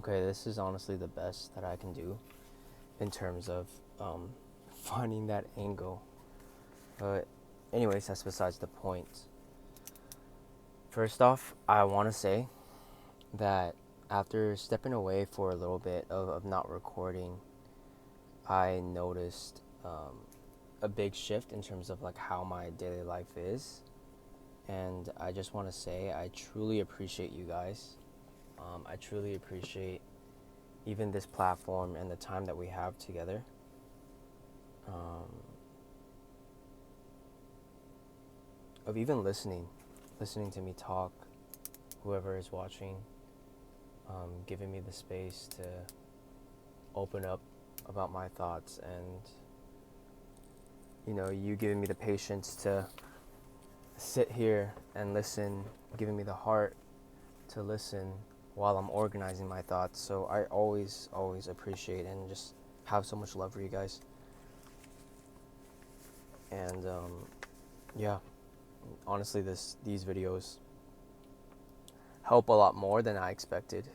Okay, this is honestly the best that I can do in terms of finding that angle. But, anyways, that's besides the point. First off, I want to say that after stepping away for a little bit of not recording, I noticed a big shift in terms of like how my daily life is. And I just want to say I truly appreciate you guys. I truly appreciate even this platform and the time that we have together. Of even listening to me talk, whoever is watching, giving me the space to open up about my thoughts, and you giving me the patience to sit here and listen, giving me the heart to listen while I'm organizing my thoughts. So I always appreciate and just have so much love for you guys. And yeah, honestly, these videos help a lot more than I expected.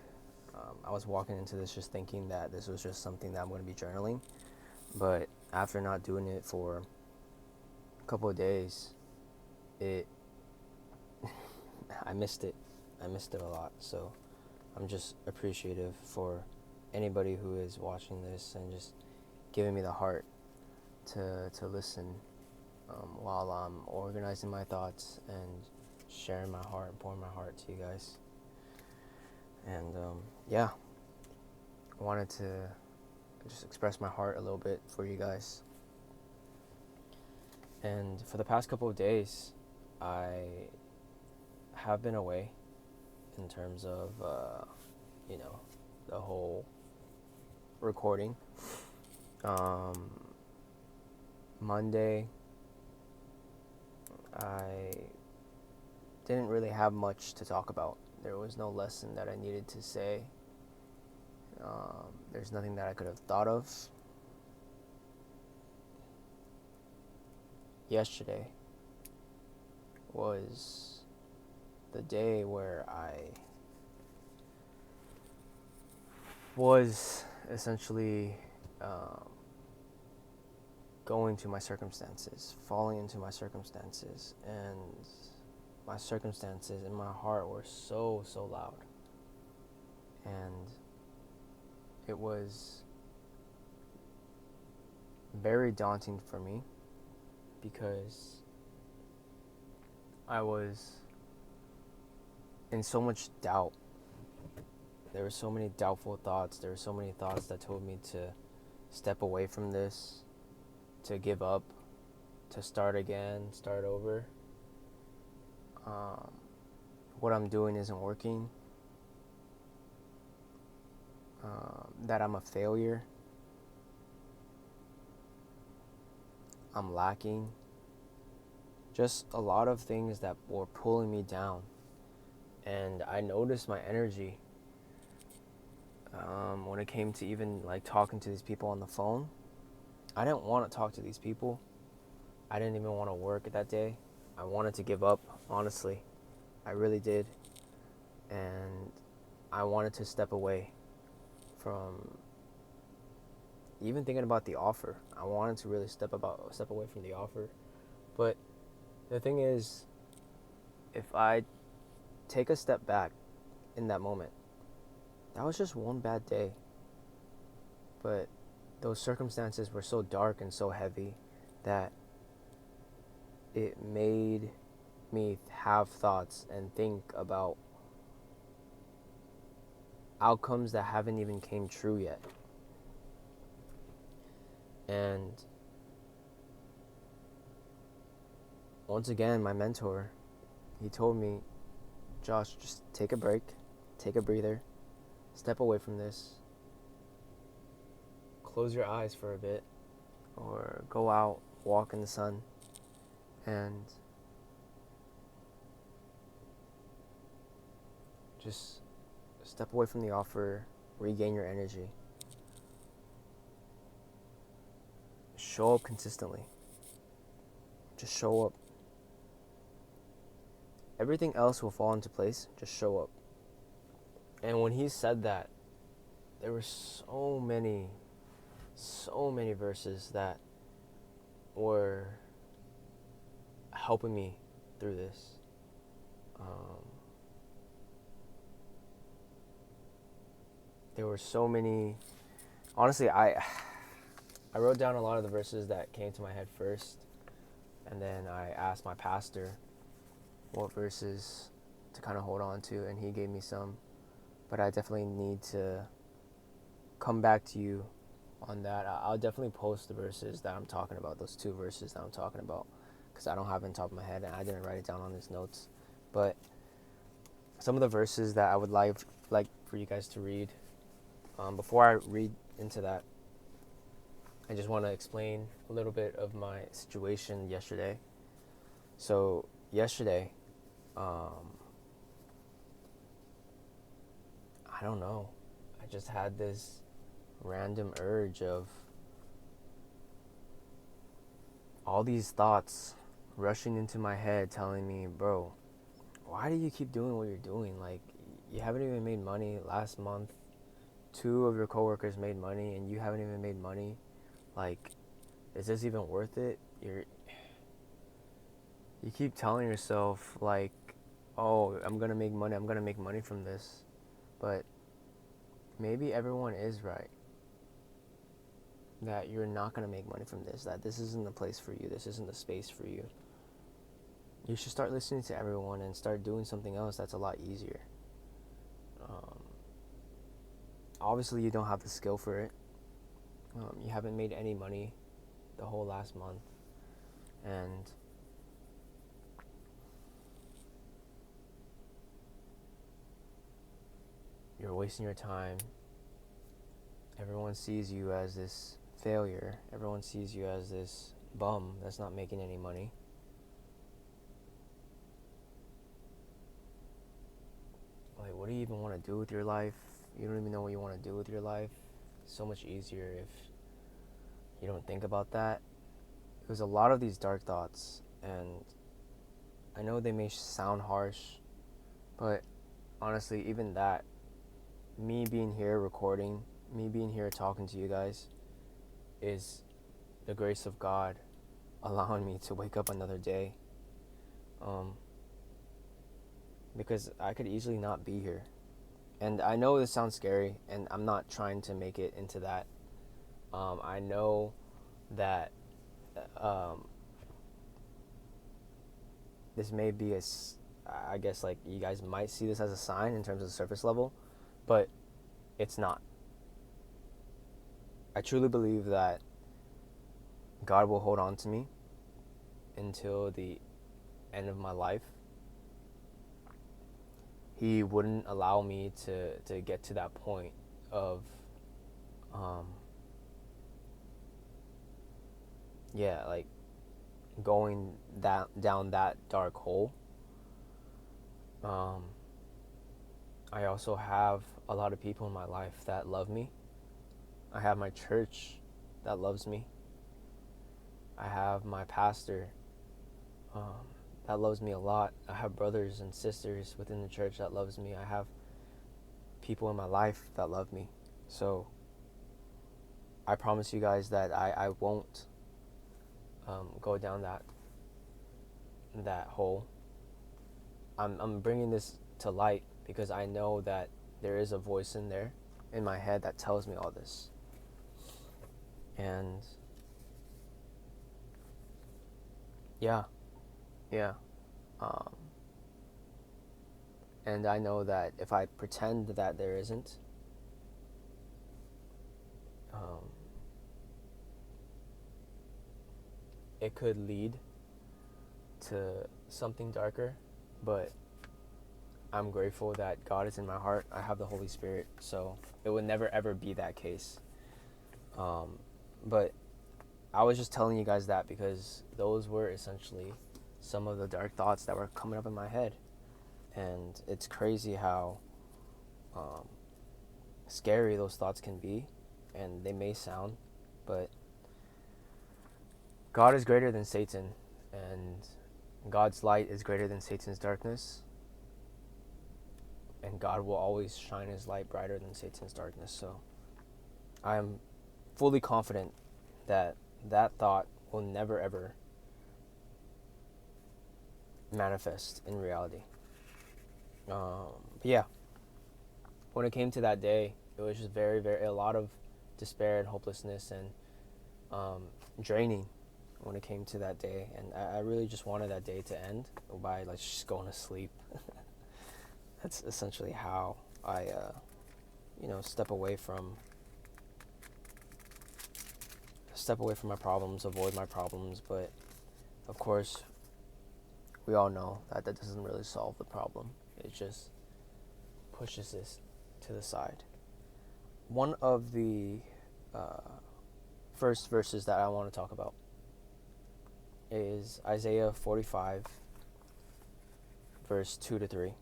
I was walking into this just thinking that this was just something that I'm going to be journaling, but after not doing it for a couple of days, I missed it. I missed it a lot. So I'm just appreciative for anybody who is watching this and just giving me the heart to listen while I'm organizing my thoughts and sharing my heart, pouring my heart to you guys. And yeah, I wanted to just express my heart a little bit for you guys. And for the past couple of days, I have been away in terms of, the whole recording. Monday, I didn't really have much to talk about. There was no lesson that I needed to say. There's nothing that I could have thought of. Yesterday was the day where I was essentially going to my circumstances, falling into my circumstances, and my circumstances in my heart were so loud. And it was very daunting for me because I was in so much doubt. There were so many doubtful thoughts. There were so many thoughts that told me to step away from this, to give up, to start again, start over. What I'm doing isn't working. That I'm a failure. I'm lacking. Just a lot of things that were pulling me down. And I noticed my energy when it came to even like talking to these people on the phone. I didn't want to talk to these people. I didn't even want to work that day. I wanted to give up, honestly. I really did. And I wanted to step away from even thinking about the offer. I wanted to really step away from the offer. But the thing is, if I take a step back in that moment, that was just one bad day. But those circumstances were so dark and so heavy that it made me have thoughts and think about outcomes that haven't even came true yet. And once again, my mentor, he told me, Josh, just take a break, take a breather, step away from this, close your eyes for a bit, or go out, walk in the sun, and just step away from the offer, regain your energy. Show up consistently. Just show up. Everything else will fall into place. Just show up. And when he said that, there were so many verses that were helping me through this. Um, there were so many. Honestly, I wrote down a lot of the verses that came to my head first, and then I asked my pastor what verses to kind of hold on to, and he gave me some. But I definitely need to come back to you on that. I'll definitely post the verses that I'm talking about, those two verses that I'm talking about, because I don't have it on top of my head and I didn't write it down on these notes. But some of the verses that I would like for you guys to read. Before I read into that, I just want to explain a little bit of my situation yesterday. So yesterday, I don't know. I just had this random urge of all these thoughts rushing into my head telling me, bro, why do you keep doing what you're doing? Like, you haven't even made money last month. Two of your coworkers made money and you haven't even made money. Like, is this even worth it? You keep telling yourself like, oh, I'm gonna make money from this. But maybe everyone is right. That you're not gonna make money from this, that this isn't the place for you, this isn't the space for you. You should start listening to everyone and start doing something else that's a lot easier. Um, Obviously, you don't have the skill for it. You haven't made any money the whole last month, and you're wasting your time. Everyone sees you as this failure. Everyone sees you as this bum that's not making any money. Like, what do you even want to do with your life? You don't even know what you want to do with your life. It's so much easier if you don't think about that. It was a lot of these dark thoughts, and I know they may sound harsh, but honestly, even that, me being here recording, me being here talking to you guys, is the grace of God allowing me to wake up another day. Because I could easily not be here. And I know this sounds scary, and I'm not trying to make it into that. I know that um, this may be I guess like you guys might see this as a sign in terms of the surface level, but it's not. I truly believe that God will hold on to me until the end of my life. He wouldn't allow me to get to that point of, um, like going down that dark hole. Um, I also have a lot of people in my life that love me. I have my church that loves me. I have my pastor that loves me a lot. I have brothers and sisters within the church that loves me. I have people in my life that love me. So I promise you guys that I won't go down that hole. I'm bringing this to light because I know that there is a voice in there in my head that tells me all this. And yeah. Um, and I know that if I pretend that there isn't, um, it could lead to something darker. But I'm grateful that God is in my heart. I have the Holy Spirit, so it would never ever be that case. But I was just telling you guys that because those were essentially some of the dark thoughts that were coming up in my head. And it's crazy how scary those thoughts can be, and they may sound, but God is greater than Satan, and God's light is greater than Satan's darkness. and God will always shine his light brighter than Satan's darkness. So I am fully confident that that thought will never ever manifest in reality. But yeah, when it came to that day, it was just a lot of despair and hopelessness and draining when it came to that day. And I really just wanted that day to end by like just going to sleep. That's essentially how I, step away from my problems, avoid my problems. But of course, we all know that doesn't really solve the problem. It just pushes this to the side. One of the first verses that I want to talk about is Isaiah 45, verse 2 to 3.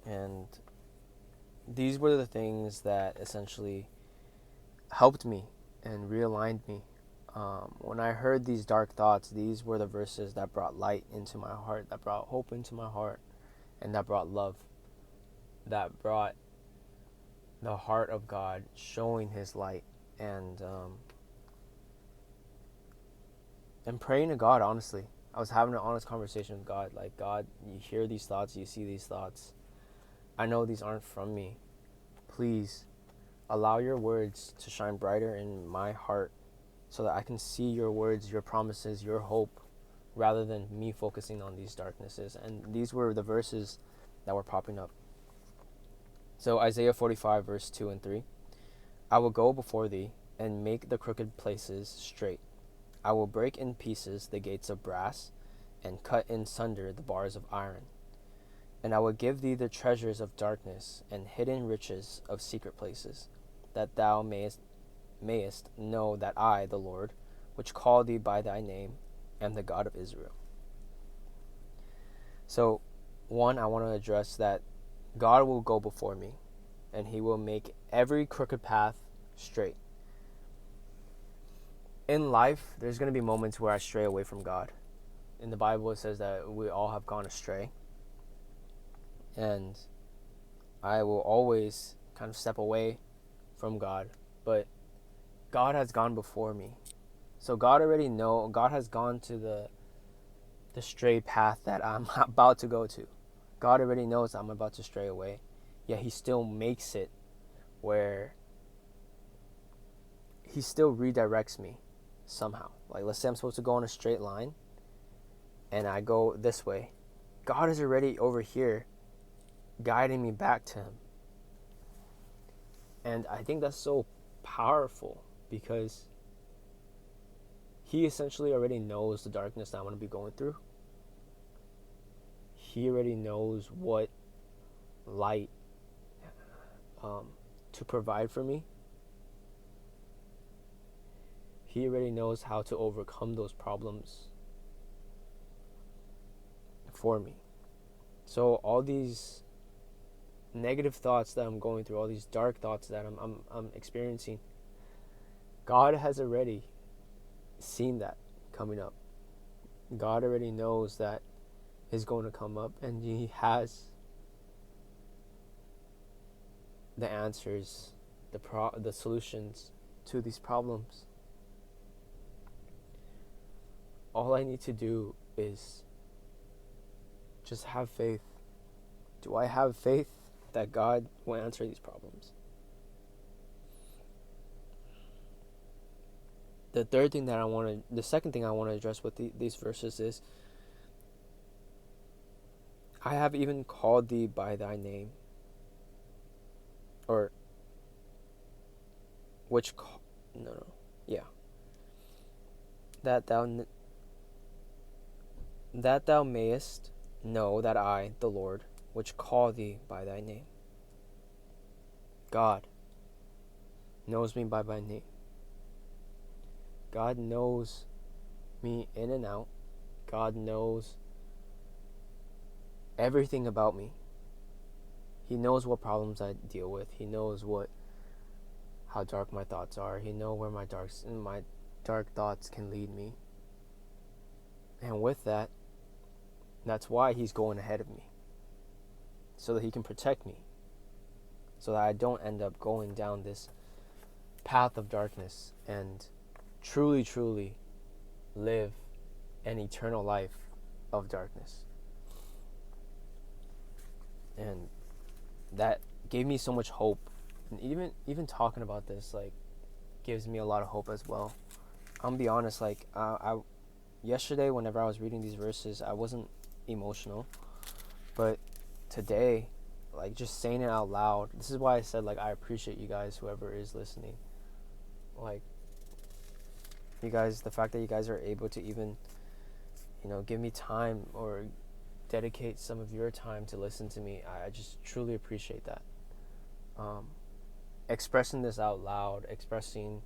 And these were the things that essentially helped me and realigned me. When I heard these dark thoughts, these were the verses that brought light into my heart, that brought hope into my heart, and that brought love, that brought the heart of God showing his light and praying to God, honestly. I was having an honest conversation with God. Like, God, you hear these thoughts, you see these thoughts. I know these aren't from me. Please allow your words to shine brighter in my heart so that I can see your words, your promises, your hope, rather than me focusing on these darknesses. And these were the verses that were popping up. So Isaiah 45, verse 2 and 3. I will go before thee and make the crooked places straight. I will break in pieces the gates of brass and cut in sunder the bars of iron. And I will give thee the treasures of darkness and hidden riches of secret places, that thou mayest know that I, the Lord, which call thee by thy name, am the God of Israel. So, one, I want to address that God will go before me, and he will make every crooked path straight. In life, there's going to be moments where I stray away from God. In the Bible, it says that we all have gone astray. And I will always kind of step away from God. But God has gone before me. So God has gone to the stray path that I'm about to go to. God already knows I'm about to stray away. Yet he still makes it where he still redirects me somehow. Like, let's say I'm supposed to go on a straight line and I go this way. God is already over here guiding me back to him. And I think that's so powerful because he essentially already knows the darkness that I'm going to be going through. He already knows what light to provide for me. He already knows how to overcome those problems for me. So all these negative thoughts that I'm going through, all these dark thoughts that I'm experiencing, God has already seen that coming up. God already knows that is going to come up, and he has the answers, the solutions to these problems. All I need to do is just have faith. Do I have faith that God will answer these problems? The second thing I want to address with these verses is, I have even called thee by thy name, or that thou mayest know that I, the Lord, which call thee by thy name. God knows me by my name. God knows me in and out. God knows everything about me. He knows what problems I deal with. He knows how dark my thoughts are. He knows where my dark thoughts can lead me. And with that's why he's going ahead of me, so that he can protect me, so that I don't end up going down this path of darkness and truly, truly live an eternal life of darkness. And that gave me so much hope. And even talking about this, like, gives me a lot of hope as well. I'm gonna be honest, like, I yesterday, whenever I was reading these verses, I wasn't emotional, but today, like, just saying it out loud, this is why I said, like, I appreciate you guys, whoever is listening. Like, you guys, the fact that you guys are able to even, give me time or dedicate some of your time to listen to me, I just truly appreciate that. Expressing this out loud, expressing,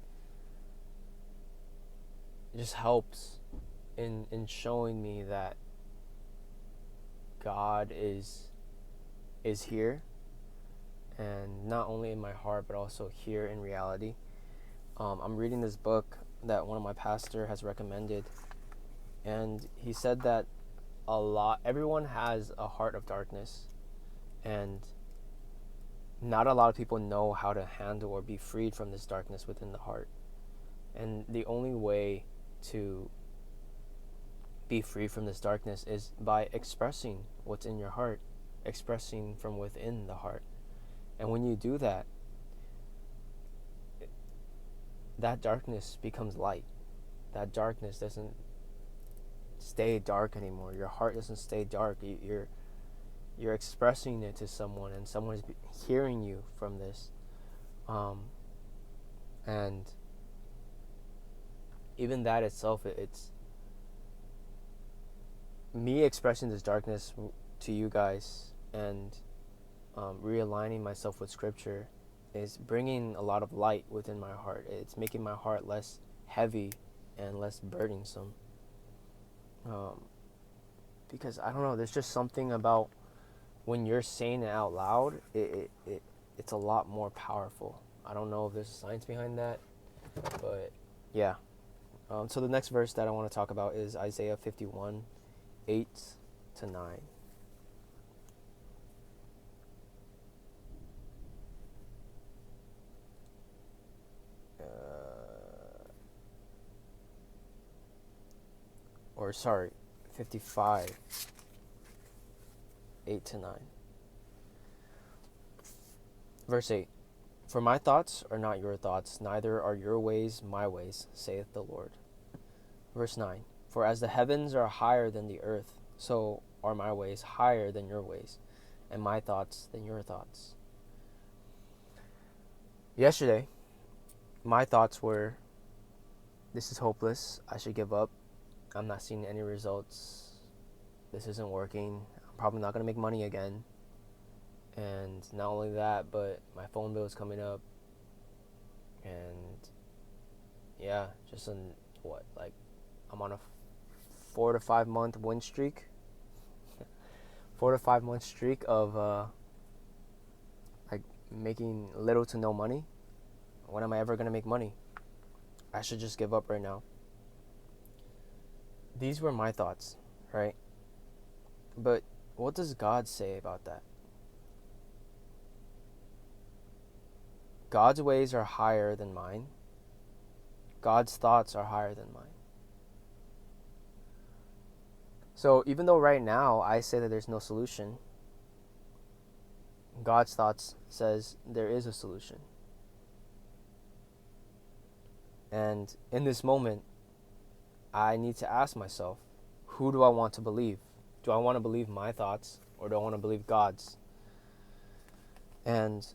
just helps in showing me that God is here, and not only in my heart but also here in reality. I'm reading this book that one of my pastor has recommended, and he said that everyone has a heart of darkness, and not a lot of people know how to handle or be freed from this darkness within the heart. And the only way to be free from this darkness is by expressing what's in your heart, expressing from within the heart. And when you do that, that darkness becomes light. That darkness doesn't stay dark anymore. Your heart doesn't stay dark. You're expressing it to someone, and someone is hearing you from this. And even that itself, it's me expressing this darkness to you guys, and realigning myself with Scripture is bringing a lot of light within my heart. It's making my heart less heavy and less burdensome. Because I don't know, there's just something about when you're saying it out loud, it's a lot more powerful. I don't know if there's a science behind that, but yeah. So the next verse that I want to talk about is Isaiah 51, 8 to 9. Or sorry, 55, 8 to 9. Verse 8. For my thoughts are not your thoughts, neither are your ways my ways, saith the Lord. Verse 9. For as the heavens are higher than the earth, so are my ways higher than your ways, and my thoughts than your thoughts. Yesterday, my thoughts were, this is hopeless, I should give up, I'm not seeing any results, this isn't working, I'm probably not going to make money again. And not only that, but my phone bill is coming up, and yeah, just I'm on a 4 to 5 month win streak, 4 to 5 month streak of making little to no money. When am I ever gonna make money? I should just give up right now. These were my thoughts, right? But what does God say about that? God's ways are higher than mine. God's thoughts are higher than mine. So even though right now I say that there's no solution, God's thoughts says there is a solution. And in this moment, I need to ask myself, who do I want to believe? Do I want to believe my thoughts, or do I want to believe God's? And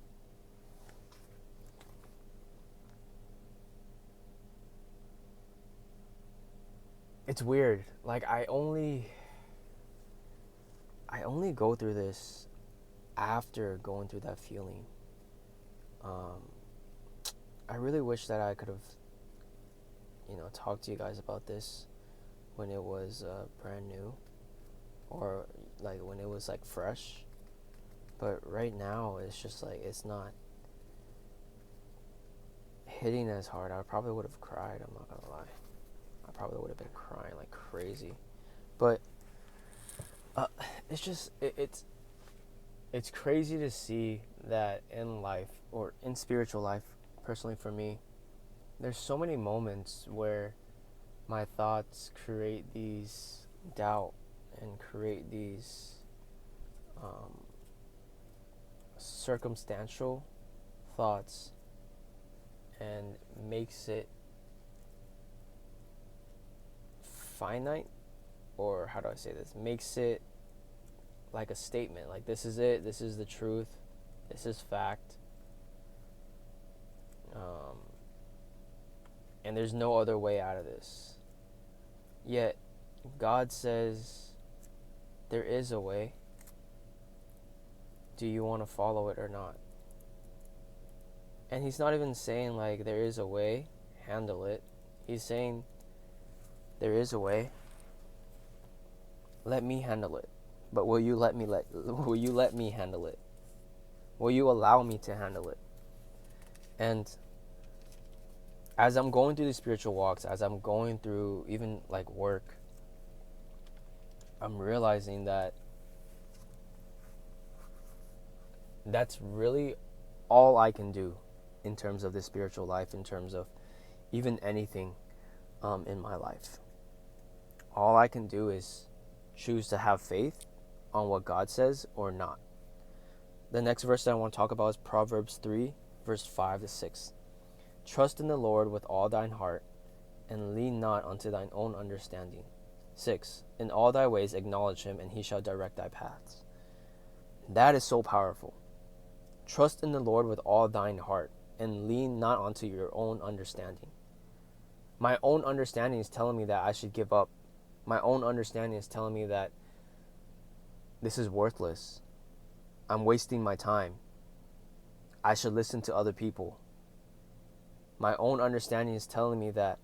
it's weird. Like, I only go through this after going through that feeling. I really wish that I could have, talked to you guys about this when it was brand new, or like when it was like fresh. But right now, it's just like, it's not hitting as hard. I probably would have cried, I'm not gonna lie. I probably would have been crying like crazy. But it's just, it's it's crazy to see that in life, or in spiritual life, personally for me, there's so many moments where my thoughts create these doubt and create these um, circumstantial thoughts, and makes it finite, or how do I say this? Makes it like a statement, like this is it, this is the truth, this is fact, um, and there's no other way out of this. Yet, God says there is a way. Do you want to follow it or not? And He's not even saying, like, there is a way, handle it. He's saying, there is a way, let me handle it. But will you let me handle it? Will you allow me to handle it? And as I'm going through these spiritual walks, as I'm going through even like work, I'm realizing that that's really all I can do in terms of the spiritual life, in terms of even anything in my life. All I can do is choose to have faith on what God says or not. The next verse that I want to talk about is Proverbs 3, verse 5 to 6. Trust in the Lord with all thine heart, and lean not unto thine own understanding. 6. In all thy ways acknowledge him, and he shall direct thy paths. That is so powerful. Trust in the Lord with all thine heart, and lean not unto your own understanding. My own understanding is telling me that I should give up. My own understanding is telling me that this is worthless. I'm wasting my time. I should listen to other people. My own understanding is telling me that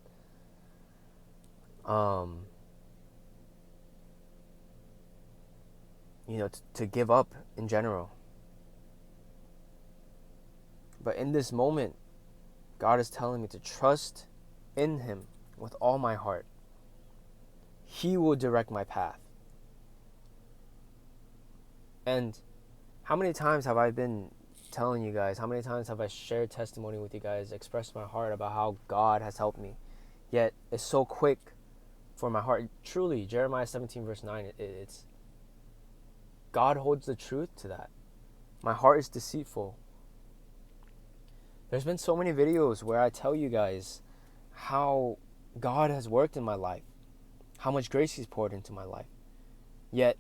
to give up in general. But in this moment, God is telling me to trust in him with all my heart. He will direct my path. And how many times have I been telling you guys, how many times have I shared testimony with you guys, expressed my heart about how God has helped me? Yet it's so quick for my heart. Truly, Jeremiah 17 verse 9, it's God holds the truth to that. My heart is deceitful. There's been so many videos where I tell you guys how God has worked in my life, how much grace he's poured into my life. Yet,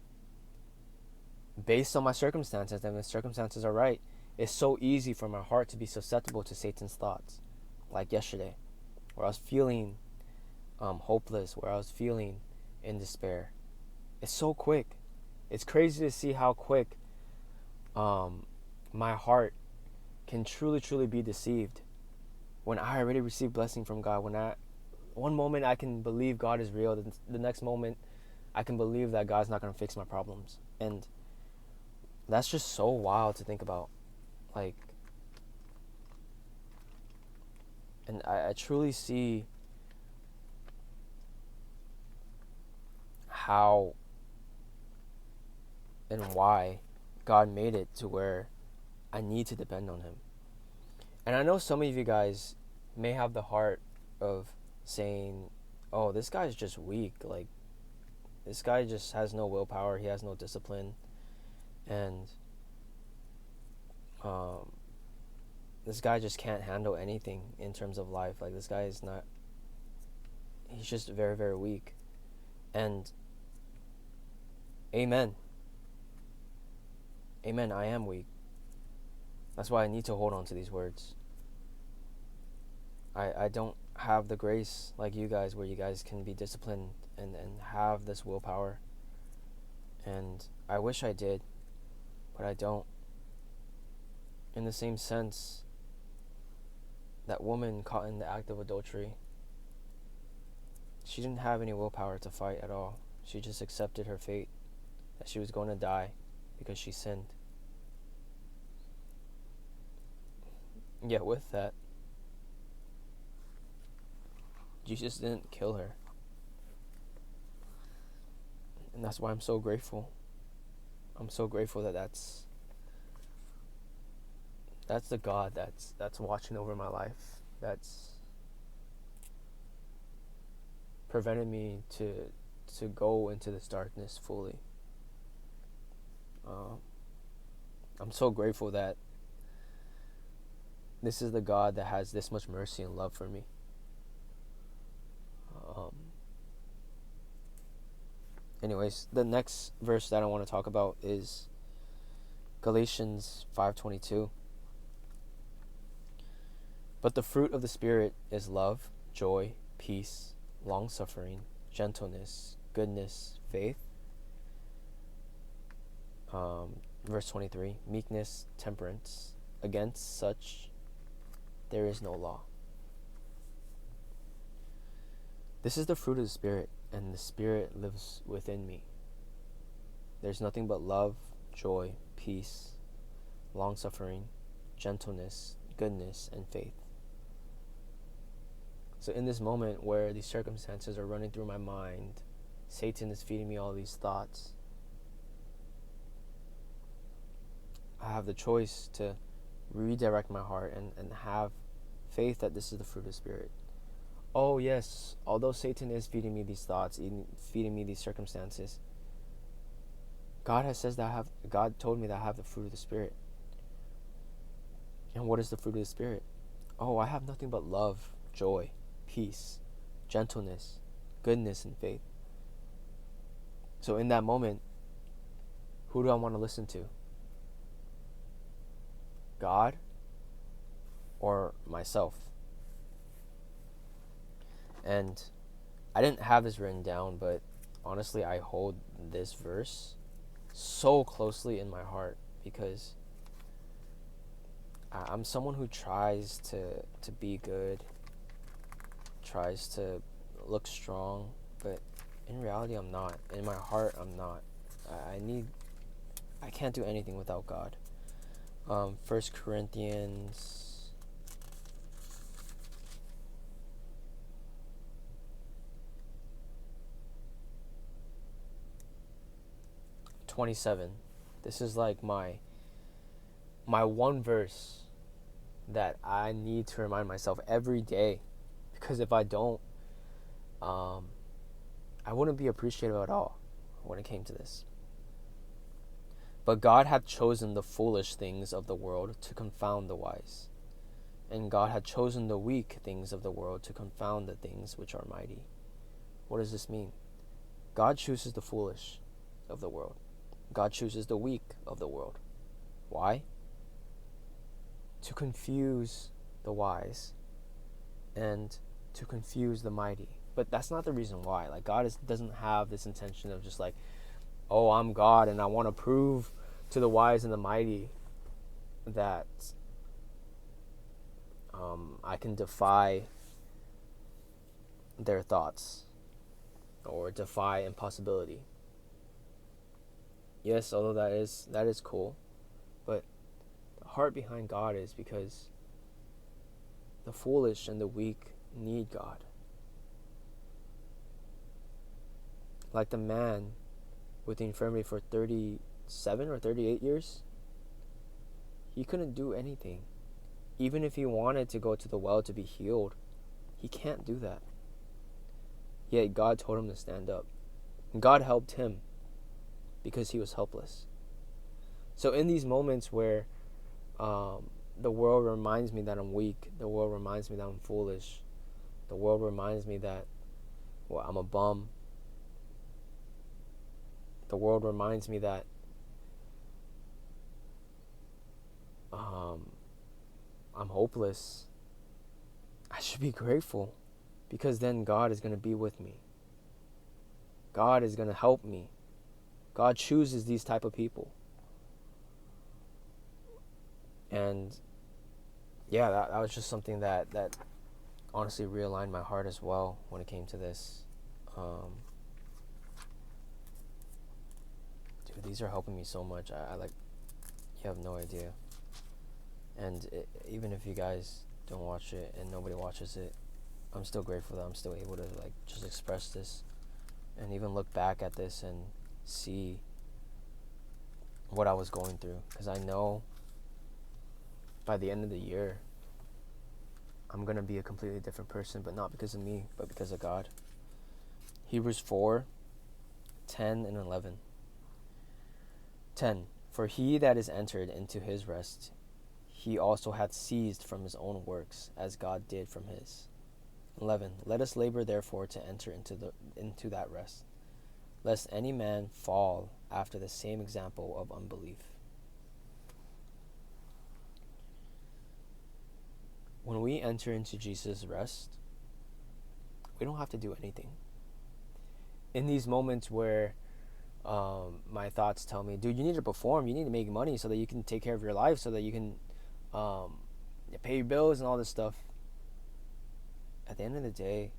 based on my circumstances, and the circumstances are right, it's so easy for my heart to be susceptible to Satan's thoughts. Like yesterday, where I was feeling hopeless, where I was feeling in despair. It's so quick. It's crazy to see how quick my heart can truly be deceived when I already received blessing from God. One moment I can believe God is real, the next moment I can believe that God's not going to fix my problems. And that's just so wild to think about. Like, and I truly see how and why God made it to where I need to depend on him. And I know some of you guys may have the heart of saying, oh, this guy's just weak. Like, this guy just has no willpower. He has no discipline. And this guy just can't handle anything in terms of life. Like, this guy is not, he's just very, very weak. And amen. Amen, I am weak. That's why I need to hold on to these words. I don't have the grace like you guys, where you guys can be disciplined and have this willpower. And I wish I did, but I don't. In the same sense, that woman caught in the act of adultery, she didn't have any willpower to fight at all. She just accepted her fate, that she was going to die because she sinned. Yet with that, Jesus didn't kill her. And that's why I'm so grateful. I'm so grateful that that's That's the God that's watching over my life. That's prevented me to go into this darkness fully. Um, I'm so grateful that this is the God that has this much mercy and love for me. Um, Anyways, the next verse that I want to talk about is Galatians 5:22. But the fruit of the Spirit is love, joy, peace, long-suffering, gentleness, goodness, faith. Verse 23, meekness, temperance. Against such there is no law. This is the fruit of the Spirit, and the Spirit lives within me. There's nothing but love, joy, peace, long-suffering, gentleness, goodness, and faith. So in this moment where these circumstances are running through my mind, Satan is feeding me all these thoughts, I have the choice to redirect my heart and have faith that this is the fruit of the Spirit. Oh yes, although Satan is feeding me these thoughts, feeding me these circumstances, God told me that I have the fruit of the Spirit. And what is the fruit of the Spirit? Oh, I have nothing but love, joy, peace, gentleness, goodness, and faith. So in that moment, who do I want to listen to? God or myself? And I didn't have this written down, but honestly, I hold this verse so closely in my heart because I'm someone who tries to be good, tries to look strong, but in reality, I'm not. In my heart, I'm not. I can't do anything without God. 1 Corinthians 27. This is like my one verse that I need to remind myself every day, because if I don't, I wouldn't be appreciative at all when it came to this. But God had chosen the foolish things of the world to confound the wise, and God had chosen the weak things of the world to confound the things which are mighty. What does this mean? God chooses the foolish of the world. God chooses the weak of the world. Why? To confuse the wise and to confuse the mighty. But that's not the reason why. Like, God doesn't have this intention of just like, oh, I'm God and I want to prove to the wise and the mighty that I can defy their thoughts or defy impossibility. Yes, although that is cool, but the heart behind God is because the foolish and the weak need God. Like the man with the infirmity for 37 or 38 years, he couldn't do anything. Even if he wanted to go to the well to be healed, he can't do that. Yet God told him to stand up. God helped him because he was helpless. So in these moments where the world reminds me that I'm weak, the world reminds me that I'm foolish, the world reminds me that, well, I'm a bum, the world reminds me that I'm hopeless, I should be grateful, because then God is going to be with me. God is going to help me. God chooses these type of people. And yeah, that was just something that honestly realigned my heart as well when it came to this. Dude, these are helping me so much. I like, you have no idea. And even if you guys don't watch it and nobody watches it, I'm still grateful that I'm still able to like just express this and even look back at this and see what I was going through, because I know by the end of the year, I'm going to be a completely different person, but not because of me, but because of God. Hebrews 4:10-11. 10. For he that is entered into his rest, he also hath ceased from his own works, as God did from his. 11. Let us labor therefore to enter into that rest, lest any man fall after the same example of unbelief. When we enter into Jesus' rest, we don't have to do anything. In these moments where my thoughts tell me, dude, you need to perform, you need to make money so that you can take care of your life, so that you can pay your bills and all this stuff. At the end of the day,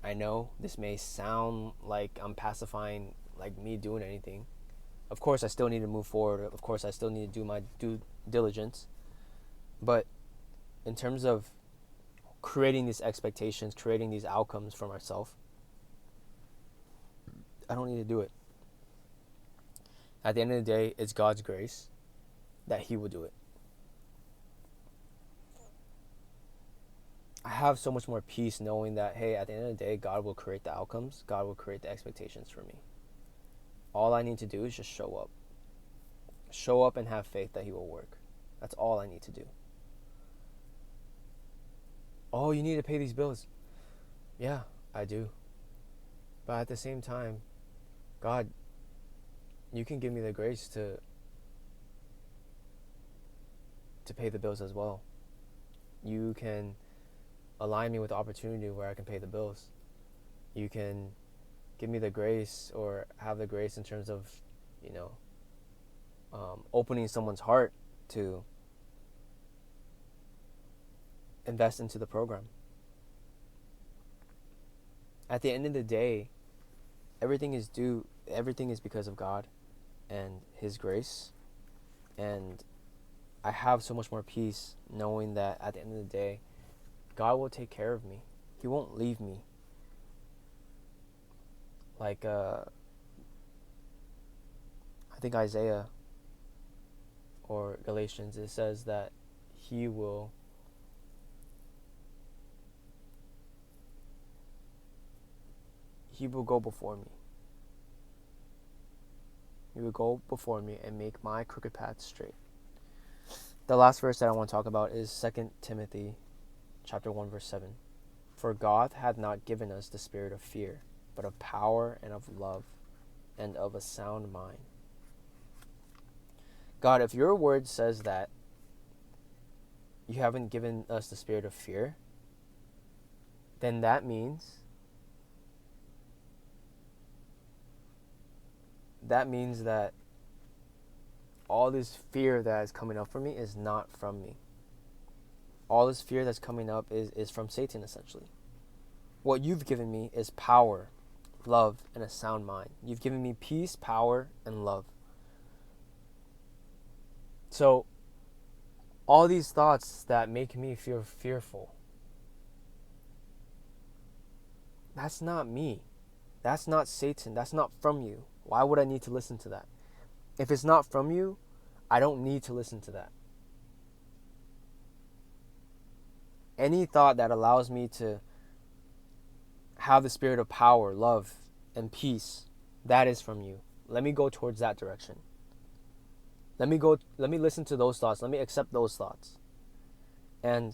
I know this may sound like I'm pacifying like me doing anything. Of course, I still need to move forward. Of course, I still need to do my due diligence. But in terms of creating these expectations, creating these outcomes for myself, I don't need to do it. At the end of the day, it's God's grace that He will do it. I have so much more peace knowing that, hey, at the end of the day, God will create the outcomes. God will create the expectations for me. All I need to do is just show up. Show up and have faith that He will work. That's all I need to do. Oh, you need to pay these bills. Yeah, I do. But at the same time, God, you can give me the grace to pay the bills as well. You can align me with opportunity where I can pay the bills. You can give me the grace, or have the grace in terms of, opening someone's heart to invest into the program. At the end of the day, everything is because of God and His grace. And I have so much more peace knowing that at the end of the day, God will take care of me. He won't leave me. Like, I think Isaiah or Galatians, it says that He will go before me. He will go before me and make my crooked path straight. The last verse that I want to talk about is 2 Timothy chapter 1, verse 7. For God hath not given us the spirit of fear, but of power and of love and of a sound mind. God, if your word says that you haven't given us the spirit of fear, then that means that all this fear that is coming up for me is not from me. All this fear that's coming up is from Satan, essentially. What you've given me is power, love, and a sound mind. You've given me peace, power, and love. So, all these thoughts that make me feel fearful, that's not me. That's not Satan. That's not from you. Why would I need to listen to that? If it's not from you, I don't need to listen to that. Any thought that allows me to have the spirit of power, love, and peace, that is from you. Let me go towards that direction. Let me listen to those thoughts. Let me accept those thoughts. And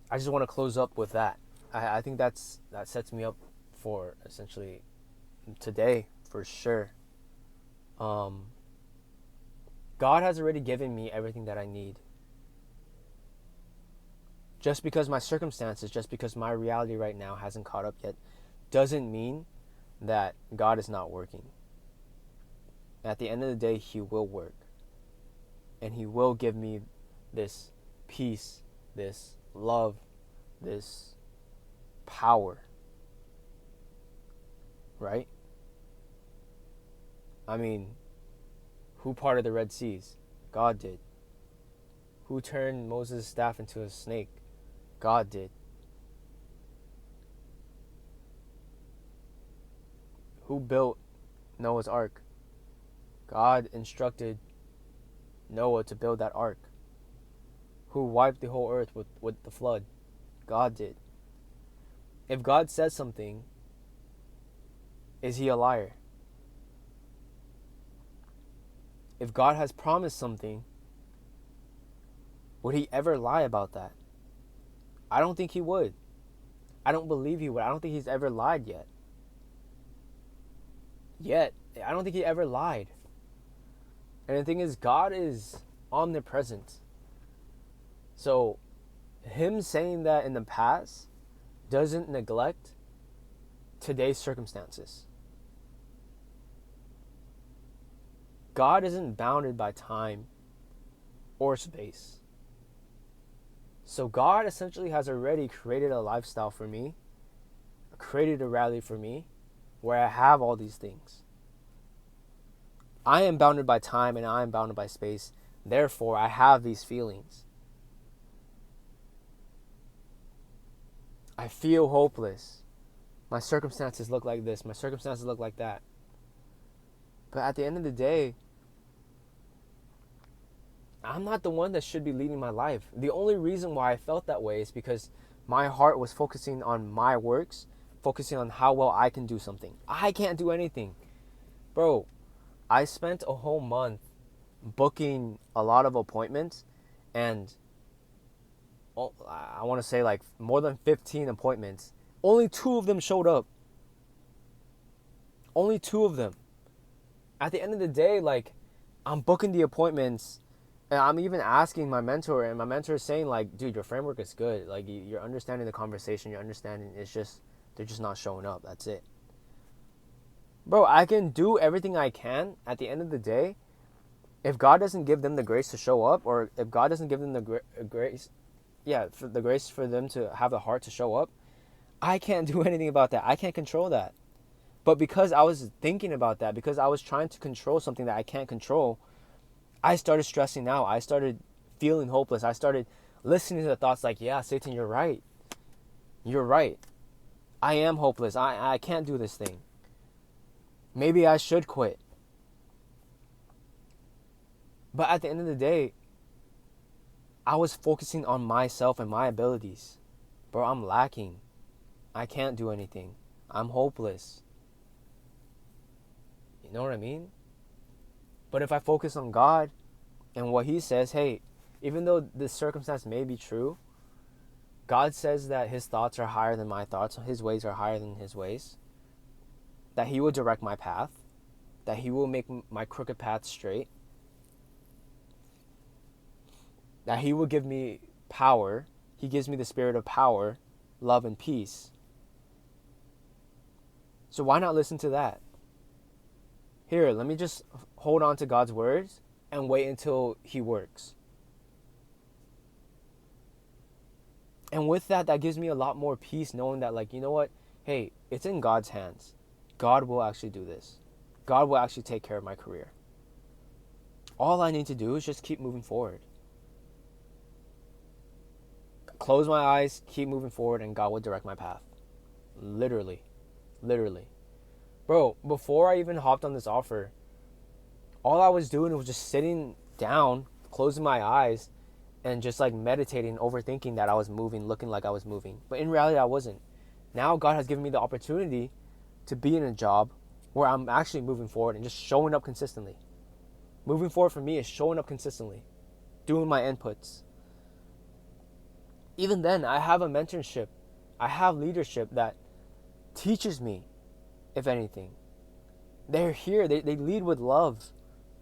I just want to close up with that. I think that sets me up for essentially today, for sure. God has already given me everything that I need. Just because my circumstances, just because my reality right now hasn't caught up yet, doesn't mean that God is not working. At the end of the day, He will work. And He will give me this peace, this love, this power. Right? I mean, who parted the Red Seas? God did. Who turned Moses' staff into a snake? God did. Who built Noah's Ark? God instructed Noah to build that ark? Who wiped the whole earth with the flood? God did. If God says something, is he a liar? If God has promised something, would he ever lie about that? I don't think he would. I don't believe he would. I don't think he's ever lied yet. I don't think he ever lied. And the thing is, God is omnipresent. So, him saying that in the past doesn't neglect today's circumstances. God isn't bounded by time or space. So God essentially has already created a lifestyle for me, created a reality for me, where I have all these things. I am bounded by time and I am bounded by space. Therefore, I have these feelings. I feel hopeless. My circumstances look like this. My circumstances look like that. But at the end of the day, I'm not the one that should be leading my life. The only reason why I felt that way is because my heart was focusing on my works, focusing on how well I can do something. I can't do anything. Bro, I spent a whole month booking a lot of appointments, and I want to say like more than 15 appointments. Only 2 of them showed up. Only 2 of them. At the end of the day, like, I'm booking the appointments, and I'm even asking my mentor, and my mentor is saying, like, dude, your framework is good. Like, you're understanding the conversation. You're understanding. It's just, they're just not showing up. That's it. Bro, I can do everything I can. At the end of the day, if God doesn't give them the grace to show up, or if God doesn't give them the grace, for the grace for them to have the heart to show up, I can't do anything about that. I can't control that. But because I was thinking about that, because I was trying to control something that I can't control, I started stressing out. I started feeling hopeless. I started listening to the thoughts like, yeah, Satan, you're right. You're right. I am hopeless. I can't do this thing. Maybe I should quit. But at the end of the day, I was focusing on myself and my abilities. Bro, I'm lacking. I can't do anything. I'm hopeless. You know what I mean? But if I focus on God and what he says, hey, even though this circumstance may be true, God says that his thoughts are higher than my thoughts. His ways are higher than his ways. That he will direct my path. That he will make my crooked path straight. That he will give me power. He gives me the spirit of power, love, and peace. So why not listen to that? Here, let me just hold on to God's words and wait until he works. And with that, that gives me a lot more peace knowing that, like, you know what? Hey, it's in God's hands. God will actually do this. God will actually take care of my career. All I need to do is just keep moving forward. Close my eyes, keep moving forward, and God will direct my path. Literally. Bro, before I even hopped on this offer, all I was doing was just sitting down, closing my eyes, and just like meditating, overthinking that I was moving, looking like I was moving. But in reality, I wasn't. Now God has given me the opportunity to be in a job where I'm actually moving forward and just showing up consistently. Moving forward for me is showing up consistently, doing my inputs. Even then, I have a mentorship. I have leadership that teaches me, if anything. They're here. They lead with love.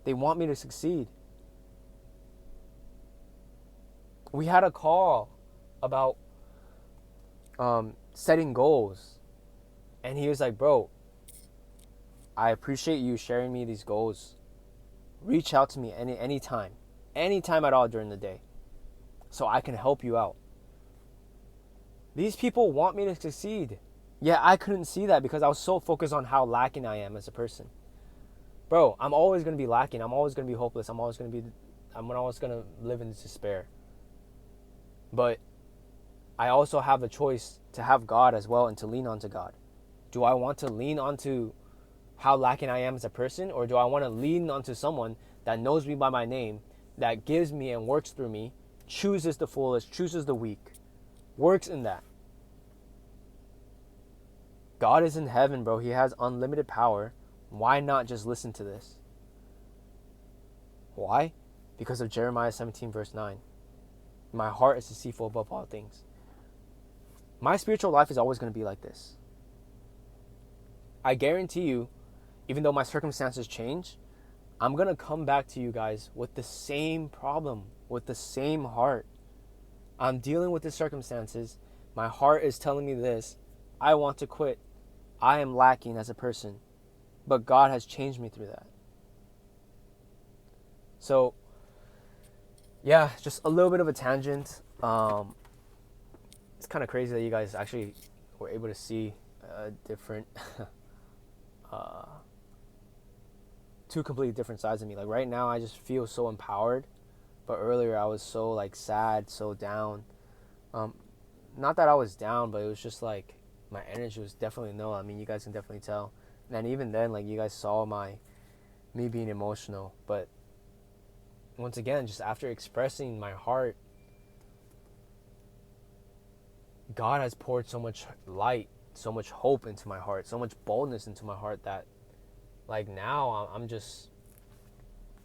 They want me to succeed. We had a call about setting goals. And he was like, bro, I appreciate you sharing me these goals. Reach out to me anytime at all during the day, so I can help you out. These people want me to succeed. Yeah, I couldn't see that because I was so focused on how lacking I am as a person. Bro, I'm always going to be lacking. I'm always going to be hopeless. I'm always going to live in despair. But I also have the choice to have God as well and to lean onto God. Do I want to lean onto how lacking I am as a person, or do I want to lean onto someone that knows me by my name, that gives me and works through me chooses the foolish, chooses the weak, works in that. God is in heaven, bro. He has unlimited power. Why not just listen to this? Why? Because of Jeremiah 17 verse 9. My heart is deceitful above all things. My spiritual life is always going to be like this. I guarantee you, even though my circumstances change, I'm going to come back to you guys with the same problem, with the same heart. I'm dealing with the circumstances. My heart is telling me this. I want to quit. I am lacking as a person. But God has changed me through that. So, yeah, just a little bit of a tangent. It's kind of crazy that you guys actually were able to see different, two completely different sides of me. Like right now, I just feel so empowered, but earlier I was so like sad, so down. Not that I was down, but it was just like my energy was definitely low. I mean, you guys can definitely tell. And even then, like you guys saw me being emotional, but once again, just after expressing my heart, God has poured so much light, so much hope into my heart, so much boldness into my heart that like now I'm just,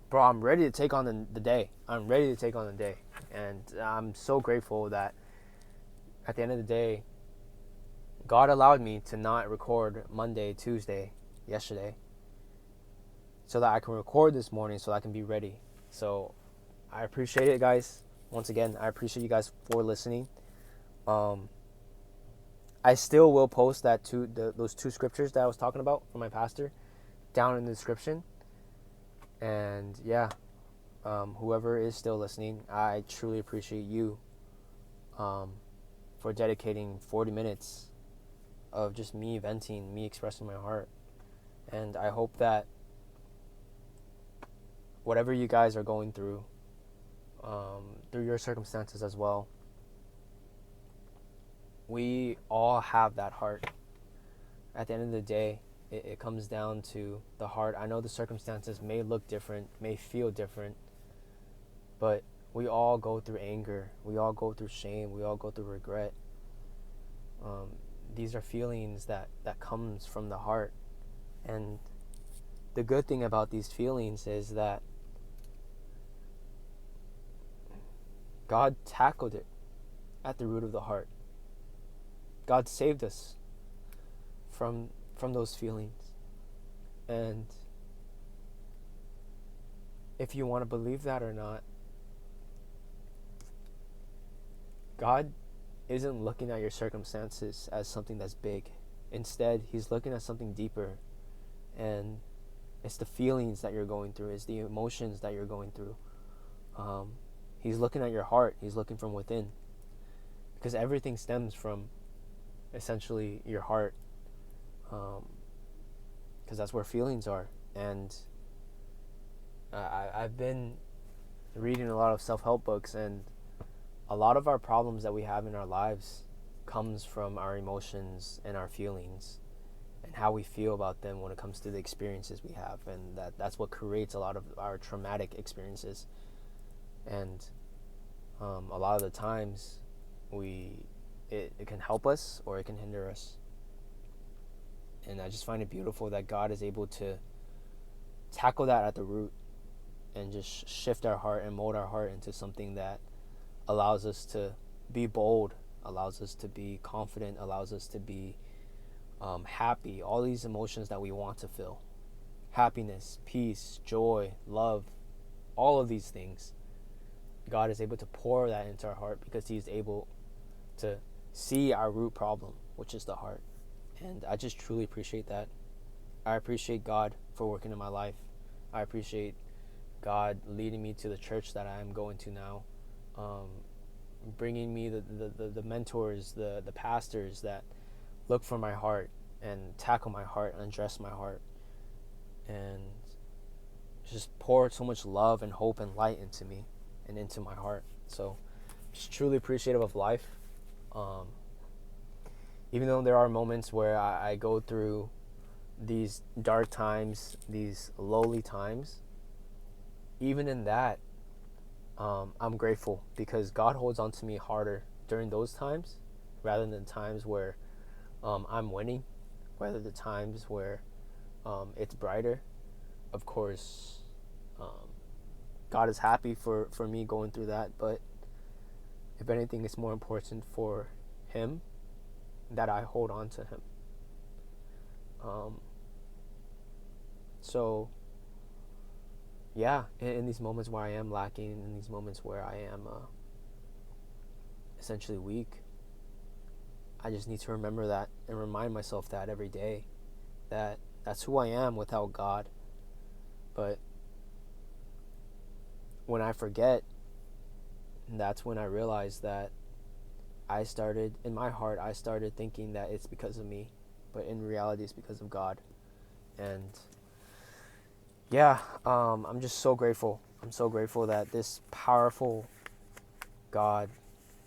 bro, I'm ready to take on the day. I'm ready to take on the day. And I'm so grateful that at the end of the day, God allowed me to not record Monday, Tuesday, yesterday, so that I can record this morning so I can be ready. So I appreciate it, guys. Once again, I appreciate you guys for listening. I still will post those two scriptures that I was talking about from my pastor down in the description. And yeah, whoever is still listening, I truly appreciate you for dedicating 40 minutes of just me venting, me expressing my heart. And I hope that whatever you guys are going through your circumstances as well, we all have that heart. At the end of the day, it comes down to the heart. I know the circumstances may look different, may feel different, but we all go through anger. We all go through shame. We all go through regret. These are feelings that comes from the heart. And the good thing about these feelings is that God tackled it at the root of the heart. God saved us from those feelings. And if you want to believe that or not, God isn't looking at your circumstances as something that's big. Instead, he's looking at something deeper. And it's the feelings that you're going through. It's the emotions that you're going through. He's looking at your heart. He's looking from within. Because everything stems from essentially your heart. Because that's where feelings are. And I've been reading a lot of self-help books, and a lot of our problems that we have in our lives comes from our emotions and our feelings and how we feel about them when it comes to the experiences we have. And that's what creates a lot of our traumatic experiences. And a lot of the times it can help us or it can hinder us. And I just find it beautiful that God is able to tackle that at the root and just shift our heart and mold our heart into something that allows us to be bold, allows us to be confident, allows us to be happy. All these emotions that we want to feel. Happiness, peace, joy, love, all of these things. God is able to pour that into our heart because he's able to see our root problem, which is the heart. And I just truly appreciate that. I appreciate God for working in my life. I appreciate God leading me to the church that I am going to now, bringing me the mentors, the pastors that look for my heart and tackle my heart and address my heart and just pour so much love and hope and light into me and into my heart. So just truly appreciative of life. Even though there are moments where I go through these dark times, these lowly times, even in that, I'm grateful because God holds on to me harder during those times rather than times where I'm winning, rather the times where it's brighter. Of course, um, God is happy for me going through that, but if anything, it's more important for Him that I hold on to Him. Um, so, yeah, in these moments where I am lacking, in these moments where I am essentially weak, I just need to remember that and remind myself that every day, that that's who I am without God. But when I forget, that's when I realize that in my heart, I started thinking that it's because of me, but in reality, it's because of God. And yeah, I'm just so grateful. I'm so grateful that this powerful God,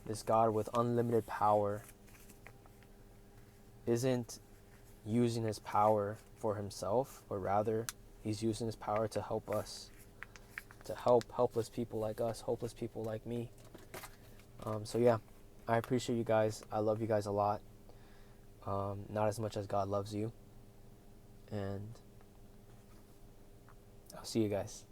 this God with unlimited power, isn't using his power for himself, but rather he's using his power to help us, to help helpless people like us, hopeless people like me. So yeah, I appreciate you guys. I love you guys a lot. Not as much as God loves you. And I'll see you guys.